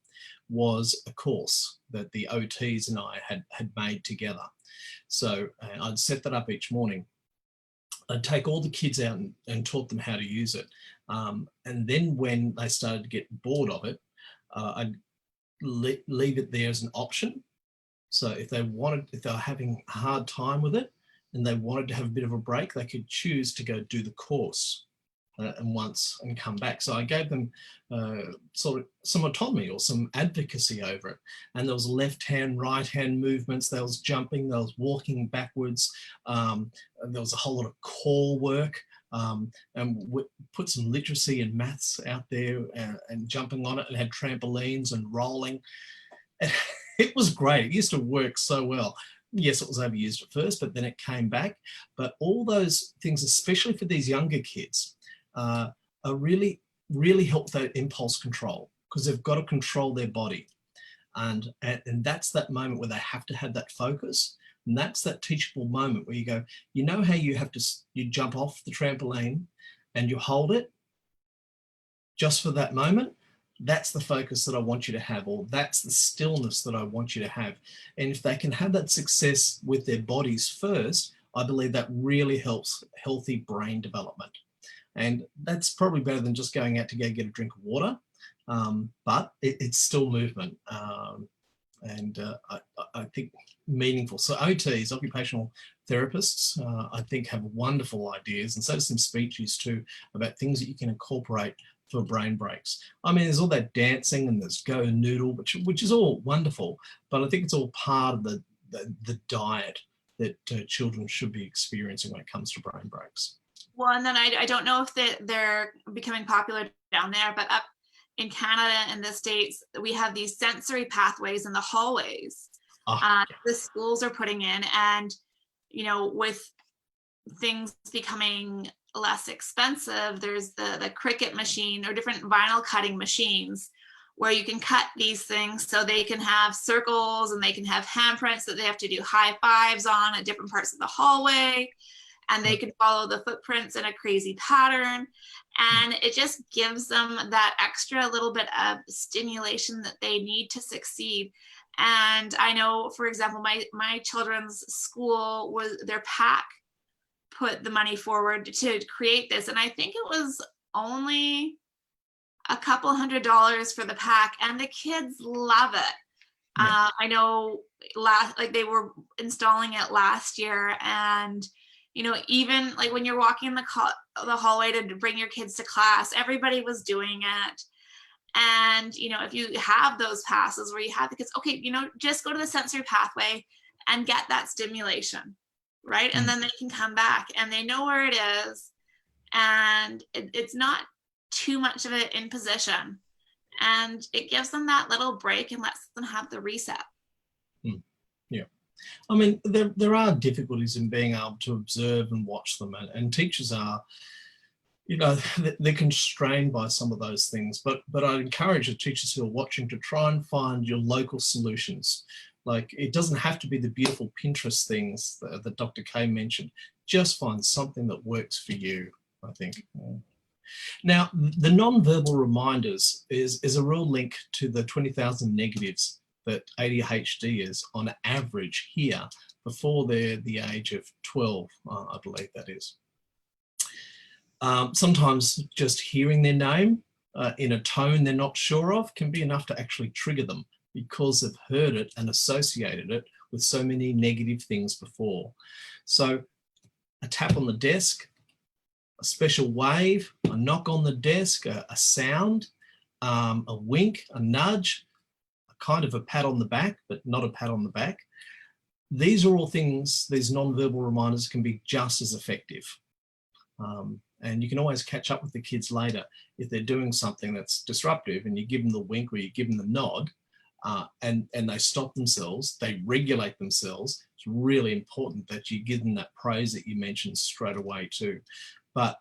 was a course that the OTs and I had made together. So I'd set that up each morning. I'd take all the kids out and taught them how to use it. And then when they started to get bored of it, I'd leave it there as an option. So if they were having a hard time with it and they wanted to have a bit of a break, they could choose to go do the course and come back. So I gave them sort of some autonomy or some advocacy over it. And there was left hand, right hand movements. There was jumping, there was walking backwards. There was a whole lot of core work. And we put some literacy and maths out there and jumping on it, and had trampolines and rolling. It was great. It used to work so well. Yes, it was overused at first, but then it came back. But all those things, especially for these younger kids, are really, really help that impulse control, because they've got to control their body. And that's that moment where they have to have that focus. And that's that teachable moment where you go, you know how you jump off the trampoline and you hold it just for that moment? That's the focus that I want you to have, or that's the stillness that I want you to have. And if they can have that success with their bodies first, I believe that really helps healthy brain development. And that's probably better than just going out to go get a drink of water, but it's still movement. And I think meaningful. So OTs, occupational therapists, I think have wonderful ideas, and so does some speeches too, about things that you can incorporate for brain breaks. I mean, there's all that dancing and there's go noodle, which is all wonderful, but I think it's all part of the diet that children should be experiencing when it comes to brain breaks. Well, and then I don't know if they're becoming popular down there, but up in Canada and the States, we have these sensory pathways in the hallways. The schools are putting in, and, you know, with things becoming less expensive, there's the Cricut machine or different vinyl cutting machines where you can cut these things so they can have circles and they can have handprints that they have to do high fives on at different parts of the hallway, and they can follow the footprints in a crazy pattern, and it just gives them that extra little bit of stimulation that they need to succeed. And I know, for example, my children's school, their PAC put the money forward to create this, and I think it was only a couple $100 for the PAC, and the kids love it. Yeah. I know they were installing it last year, and you know, even like when you're walking in the hallway to bring your kids to class, everybody was doing it. And you know, if you have those passes where you have the kids, okay, you know, just go to the sensory pathway and get that stimulation, right? And then they can come back and they know where it is, and it's not too much of it in position, and it gives them that little break and lets them have the reset. Yeah, I mean, there are difficulties in being able to observe and watch them, and teachers are, you know, they're constrained by some of those things, but I encourage the teachers who are watching to try and find your local solutions. Like, it doesn't have to be the beautiful Pinterest things that Dr. Kay mentioned. Just find something that works for you, I think. Now, the non-verbal reminders is a real link to the 20,000 negatives that ADHD is on average here before they're the age of 12, I believe that is. Sometimes just hearing their name in a tone they're not sure of can be enough to actually trigger them, because they've heard it and associated it with so many negative things before. So a tap on the desk, a special wave, a knock on the desk, a sound, a wink, a nudge, a kind of a pat on the back, but not a pat on the back. These are all things, these non-verbal reminders can be just as effective. And you can always catch up with the kids later if they're doing something that's disruptive and you give them the wink or you give them the nod, and they stop themselves, they regulate themselves. It's really important that you give them that praise that you mentioned straight away too. But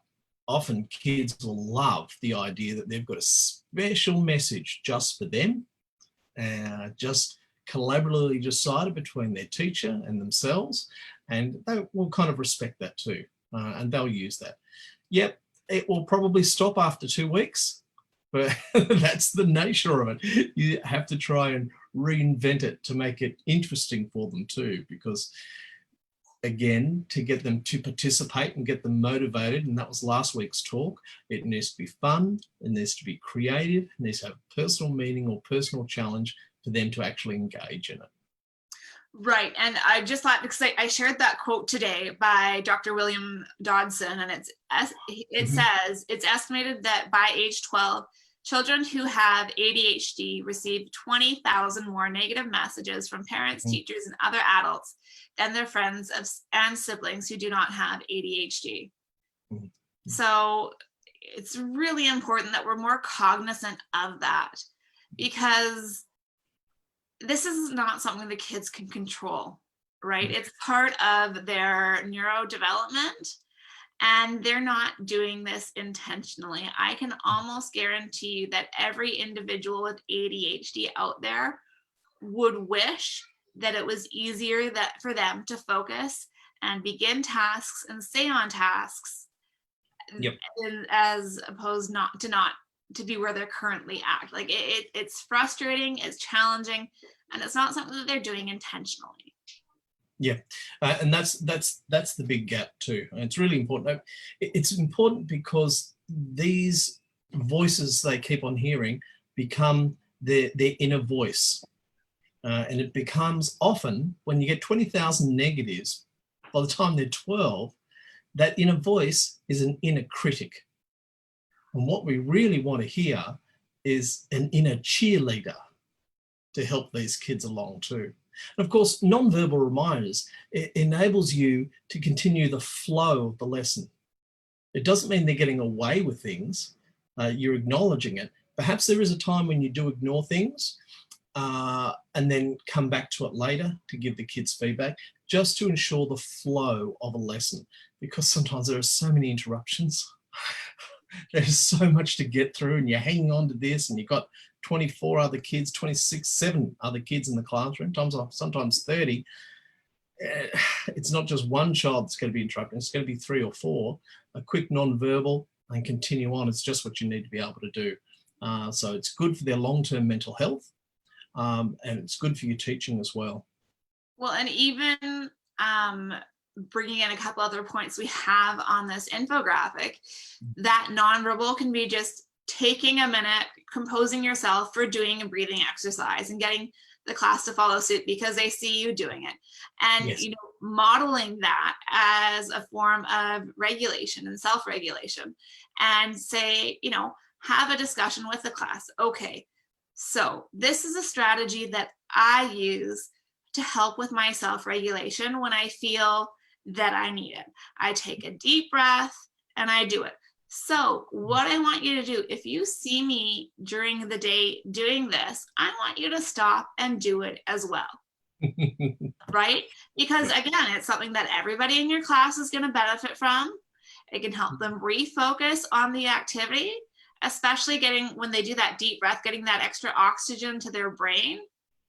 often kids will love the idea that they've got a special message just for them, just collaboratively decided between their teacher and themselves, and they will kind of respect that too, and they'll use that. Yep, it will probably stop after 2 weeks, but that's the nature of it. You have to try and reinvent it to make it interesting for them too, because again, to get them to participate and get them motivated, and that was last week's talk, it needs to be fun, it needs to be creative, it needs to have personal meaning or personal challenge for them to actually engage in it. Right. And I just thought, because I shared that quote today by Dr. William Dodson, and it says, it's estimated that by age 12, children who have ADHD receive 20,000 more negative messages from parents, teachers, and other adults than their friends and siblings who do not have ADHD. So it's really important that we're more cognizant of that, because this is not something the kids can control, right? It's part of their neurodevelopment, and they're not doing this intentionally. I can almost guarantee you that every individual with ADHD out there would wish that it was easier for them to focus and begin tasks and stay on tasks, as opposed to be where they're currently at. Like it's frustrating, it's challenging, and it's not something that they're doing intentionally. Yeah, and that's the big gap too. And it's really important. It's important because these voices they keep on hearing become their inner voice. And it becomes often, when you get 20,000 negatives, by the time they're 12, that inner voice is an inner critic. And what we really want to hear is an inner cheerleader to help these kids along too. And of course, non-verbal reminders, it enables you to continue the flow of the lesson. It doesn't mean they're getting away with things. You're acknowledging it. Perhaps there is a time when you do ignore things and then come back to it later to give the kids feedback, just to ensure the flow of a lesson, because sometimes there are so many interruptions. There's so much to get through, and you're hanging on to this, and you've got 24 other kids, 26, 7 other kids in the classroom, sometimes 30. It's not just one child that's going to be interrupting, it's going to be 3 or 4. A quick non-verbal and continue on. It's just what you need to be able to do. So it's good for their long-term mental health, and it's good for your teaching as well. Well, and even bringing in a couple other points we have on this infographic, that nonverbal can be just taking a minute, composing yourself for doing a breathing exercise and getting the class to follow suit because they see you doing it. And, Yes. Modeling that as a form of regulation and self-regulation, and say, have a discussion with the class. Okay, so this is a strategy that I use to help with my self-regulation when I feel that I need it. I take a deep breath and I do it. So what I want you to do, if you see me during the day doing this, I want you to stop and do it as well. Right? Because again, it's something that everybody in your class is going to benefit from. It can help them refocus on the activity, especially when they do that deep breath, getting that extra oxygen to their brain.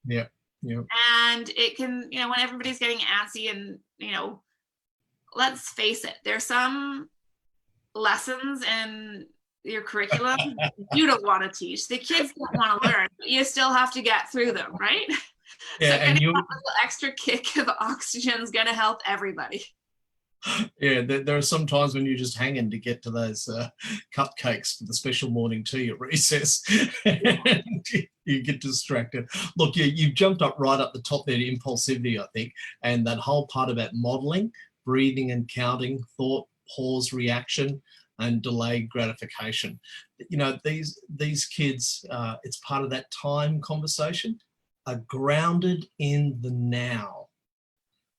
Yeah. And it can, when everybody's getting antsy and, let's face it, there's some lessons in your curriculum you don't want to teach. The kids don't want to learn, but you still have to get through them, right? Yeah, so and a little extra kick of oxygen is going to help everybody. Yeah, there are some times when you're just hanging to get to those cupcakes for the special morning tea at recess. And you get distracted. Look, you've jumped up right up the top there to impulsivity, I think, and that whole part about modeling. breathing and counting, thought, pause, reaction, and delayed gratification. You know, these kids, it's part of that time conversation, are grounded in the now.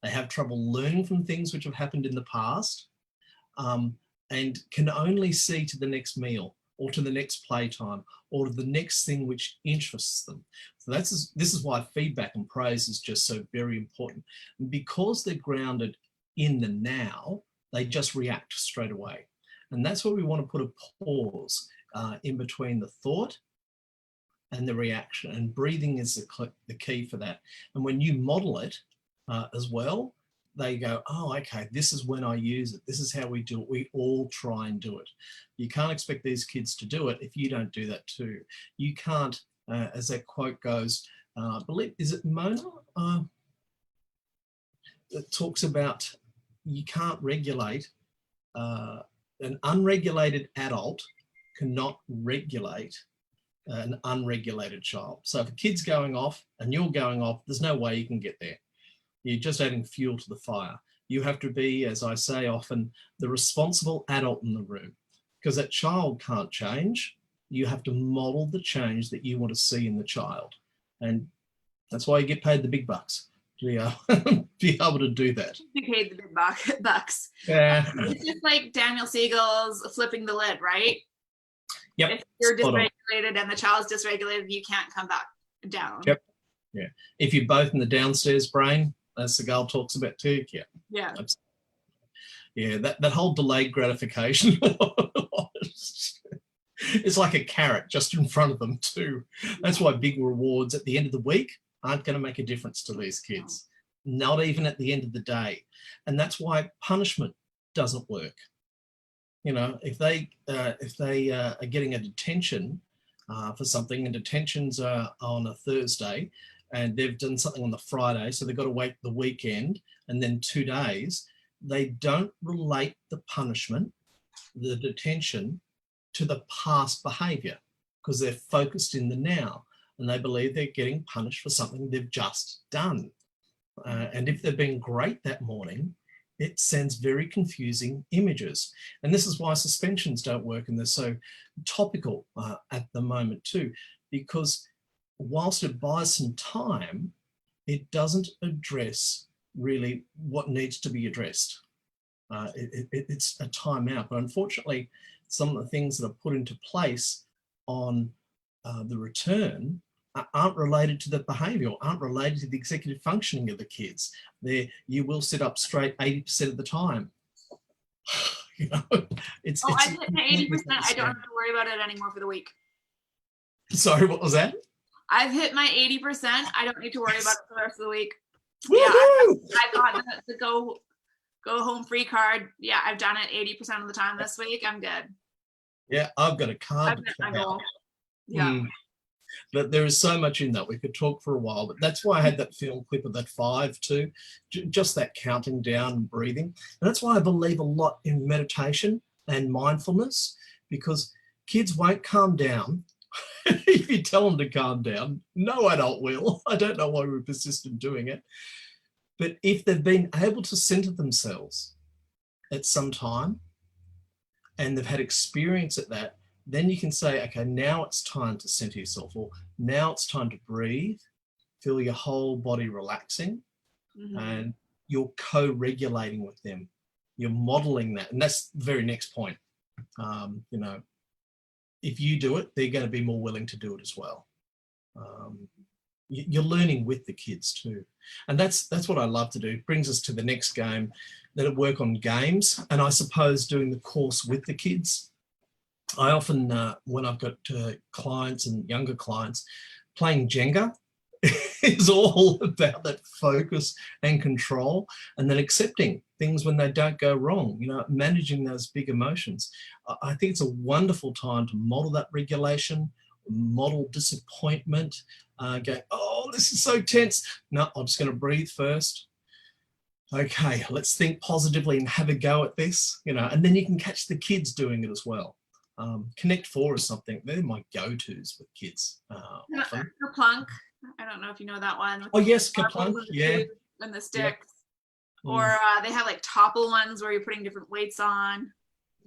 They have trouble learning from things which have happened in the past, and can only see to the next meal or to the next playtime or to the next thing which interests them. So this is why feedback and praise is just so very important. And because they're grounded in the now, they just react straight away. And that's where we want to put a pause in between the thought and the reaction. And breathing is the key for that. And when you model it as well, they go, oh, okay, this is when I use it. This is how we do it. We all try and do it. You can't expect these kids to do it if you don't do that too. You can't, as that quote goes, I believe, is it Mona? It talks about you can't regulate, an unregulated adult cannot regulate an unregulated child. So if a kid's going off and you're going off, there's no way you can get there. You're just adding fuel to the fire. You have to be, as I say often, the responsible adult in the room, because that child can't change. You have to model the change that you want to see in the child. And that's why you get paid the big bucks, to be able to do that. You paid the big bucks. Yeah. It's just like Daniel Siegel's flipping the lid, right? Yep. If you're dysregulated and the child's dysregulated, you can't come back down. Yep. Yeah. If you're both in the downstairs brain, as Segal talks about too, yeah. Yeah. Yeah, that whole delayed gratification it's like a carrot just in front of them too. That's why big rewards at the end of the week aren't going to make a difference to these kids, not even at the end of the day. And that's why punishment doesn't work. You know, if they are getting a detention for something, and detentions are on a Thursday, and they've done something on the Friday, so they've got to wait the weekend and then 2 days, they don't relate the punishment, the detention, to the past behaviour, because they're focused in the now and they believe they're getting punished for something they've just done. And if they've been great that morning, it sends very confusing images. And this is why suspensions don't work, and they're so topical at the moment too, because whilst it buys some time, it doesn't address really what needs to be addressed. It's a timeout, but unfortunately, some of the things that are put into place on the return aren't related to the behaviour, aren't related to the executive functioning of the kids. You will sit up straight 80% of the time. You know, I hit my 80%. I don't have to worry about it anymore for the week. Sorry, what was that? I've hit my 80%. I don't need to worry about it for the rest of the week. Woo-hoo! Yeah, I've got the go home free card. Yeah, I've done it 80% of the time this week. I'm good. Yeah, I've got a card. I've hit my goal. Yeah. But there is so much in that. We could talk for a while, but that's why I had that film clip of that 5 too, just that counting down and breathing. And that's why I believe a lot in meditation and mindfulness, because kids won't calm down if you tell them to calm down. No adult will. I don't know why we persist in doing it. But if they've been able to center themselves at some time and they've had experience at that, then you can say, okay, now it's time to center yourself, or now it's time to breathe, feel your whole body relaxing, and you're co-regulating with them. You're modeling that. And that's the very next point. You know, if you do it, they're going to be more willing to do it as well. You're learning with the kids too. And that's what I love to do. It brings us to the next game, that I work on games. And I suppose doing the course with the kids, I often, when I've got clients and younger clients, playing Jenga is all about that focus and control, and then accepting things when they don't go wrong, you know, managing those big emotions. I think it's a wonderful time to model that regulation, model disappointment, go, oh, this is so tense. No, I'm just going to breathe first. Okay, let's think positively and have a go at this, you know, and then you can catch the kids doing it as well. Connect 4 is something, they're my go-tos with kids. Kerplunk. I don't know if you know that one. Oh yes, Kerplunk, yeah. And the sticks. Or they have like topple ones where you're putting different weights on.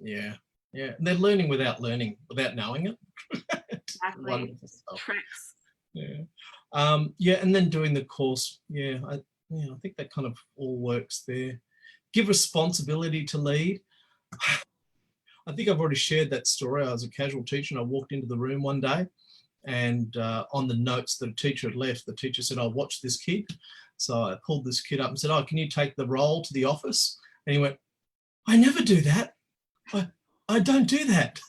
Yeah. Yeah. They're learning without knowing it. Exactly. Tricks. Yeah. Yeah. And then doing the course. Yeah. I think that kind of all works there. Give responsibility to lead. I think I've already shared that story. I was a casual teacher and I walked into the room one day, and on the notes that a teacher had left, the teacher said, "I'll watch this kid." So I pulled this kid up and said, "Oh, can you take the role to the office?" And he went, "I never do that. I don't do that."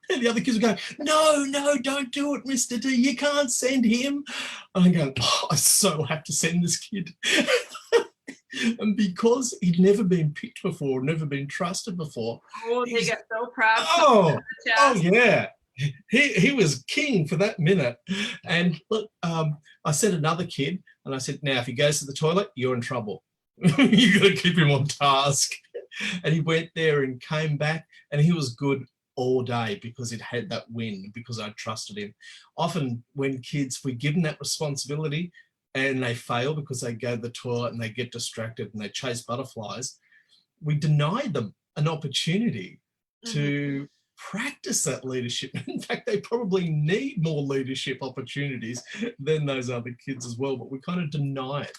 And the other kids were going, no, don't do it, Mr. D. You can't send him. And I'm going, oh, I so have to send this kid. And because he'd never been picked before, never been trusted before. Oh, they get so proud. Oh yeah. He was king for that minute. And look, I sent another kid and I said, now, if he goes to the toilet, you're in trouble. You got to keep him on task. And he went there and came back, and he was good all day because it had that win, because I trusted him. Often when kids, we give them that responsibility and they fail because they go to the toilet and they get distracted and they chase butterflies, we deny them an opportunity to practice that leadership. In fact, they probably need more leadership opportunities than those other kids as well, but we kind of deny it.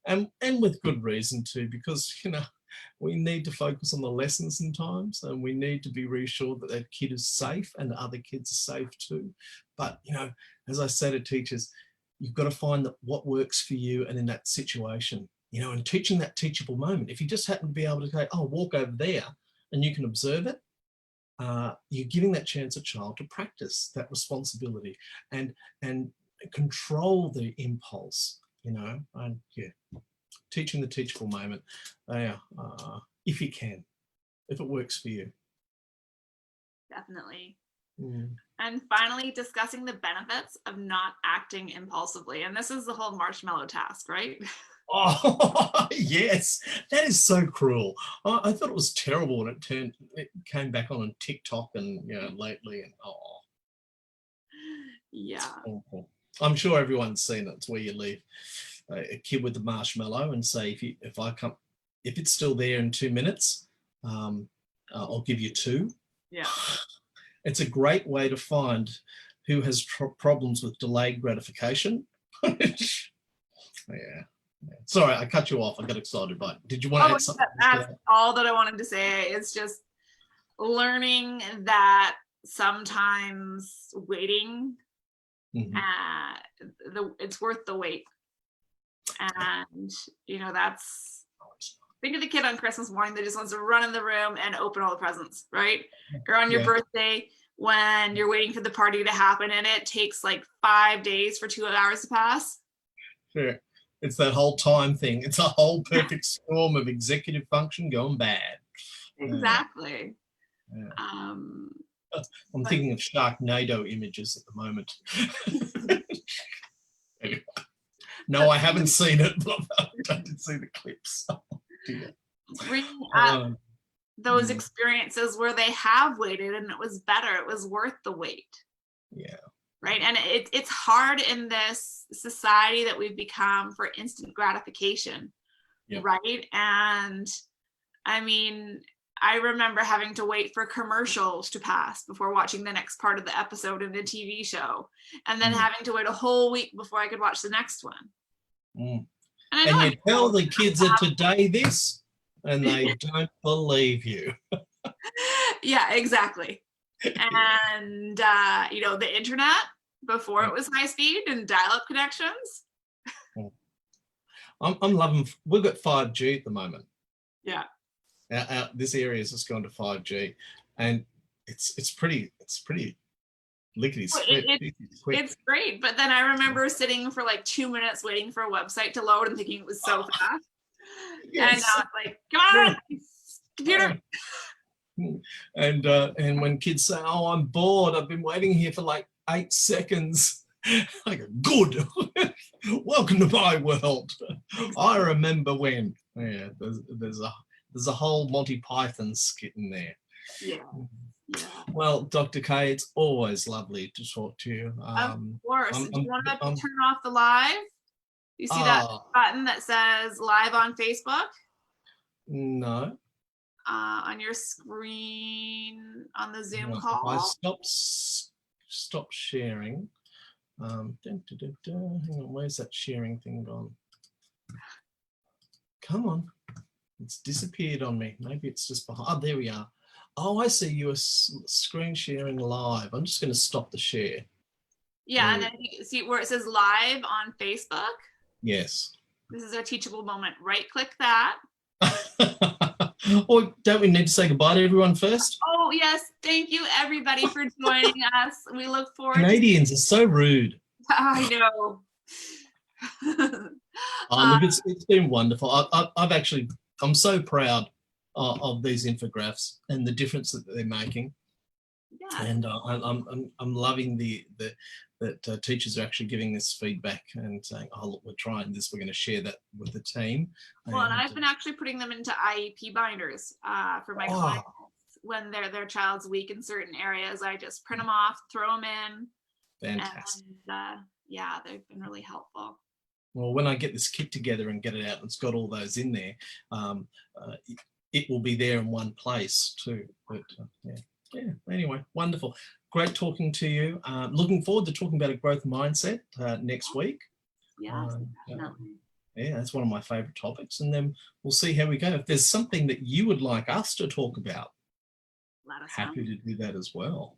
And with good reason too, because, we need to focus on the lessons sometimes, and we need to be reassured that that kid is safe and the other kids are safe too. But, as I say to teachers, you've got to find that what works for you and in that situation, and teaching that teachable moment. If you just happen to be able to say, oh, walk over there and you can observe it, you're giving that chance a child to practice that responsibility and control the impulse, and teaching the teachable moment, if you can, if it works for you. Definitely. And finally, discussing the benefits of not acting impulsively. And this is the whole marshmallow task, right? Oh, yes, that is so cruel. I thought it was terrible when it came back on TikTok and lately, and yeah, I'm sure everyone's seen it. It's where you leave a kid with the marshmallow and say, if it's still there in 2 minutes, I'll give you 2. Yeah. It's a great way to find who has problems with delayed gratification. Yeah. Sorry, I cut you off. I got excited, but did you want to add something? That's all that I wanted to say. It's just learning that sometimes waiting, it's worth the wait. And, that's, think of the kid on Christmas morning that just wants to run in the room and open all the presents, right? Or on your birthday when you're waiting for the party to happen and it takes like 5 days for 2 hours to pass. Sure. It's that whole time thing. It's a whole perfect storm of executive function going bad. Exactly. Yeah. I'm thinking of Sharknado images at the moment. Anyway. No, I haven't seen it, but I did see the clips. Oh, dear. Bringing up those experiences where they have waited and it was better, it was worth the wait. Yeah. Right. And it's hard in this society that we've become for instant gratification. Yep. Right. And I mean, I remember having to wait for commercials to pass before watching the next part of the episode in the TV show, and then having to wait a whole week before I could watch the next one. And you tell the kids of today this, and they don't believe you. Yeah, exactly. And, the internet before it was high speed and dial-up connections. I'm loving, we've got 5G at the moment. Yeah. This area has just gone to 5G, and it's pretty lickety split. It's great, but then I remember sitting for like 2 minutes waiting for a website to load and thinking it was so fast. Yes. And now it's like, come on, computer. And when kids say, "Oh, I'm bored. I've been waiting here for like 8 seconds," I go, "Good. Welcome to my world. I remember when." Yeah, there's a whole Monty Python skit in there. Yeah. Well, Dr. K, it's always lovely to talk to you. Of course. Do you want to turn off the live? You see that Ah, button that says live on Facebook? no. On your screen on the Zoom No. If I call. stop sharing. Hang on, where's that sharing thing gone? Come on, it's disappeared on me. Maybe it's just behind. Oh, there we are. Oh, I see you are screen sharing live. I'm just going to stop the share. Yeah, and then you see where it says live on Facebook. Yes. This is our teachable moment. Right click that. Or don't we need to say goodbye to everyone first? Oh yes, thank you everybody for joining us. We look forward Canadians are so rude. I know. Oh, look, it's been wonderful. I'm so proud of these infographics and the difference that they're making. Yeah. And I'm loving that teachers are actually giving this feedback and saying, oh, look, we're trying this, we're going to share that with the team. Well, and I've been actually putting them into IEP binders for my clients when their child's weak in certain areas. I just print them off, throw them in. Fantastic. And yeah, they've been really helpful. Well, when I get this kit together and get it out, and it's got all those in there, it will be there in one place too. But yeah. Anyway, wonderful. Great talking to you. Looking forward to talking about a growth mindset next week. Yeah, definitely. Yeah, that's one of my favorite topics. And then we'll see how we go. If there's something that you would like us to talk about, Let us happy know. to do that as well.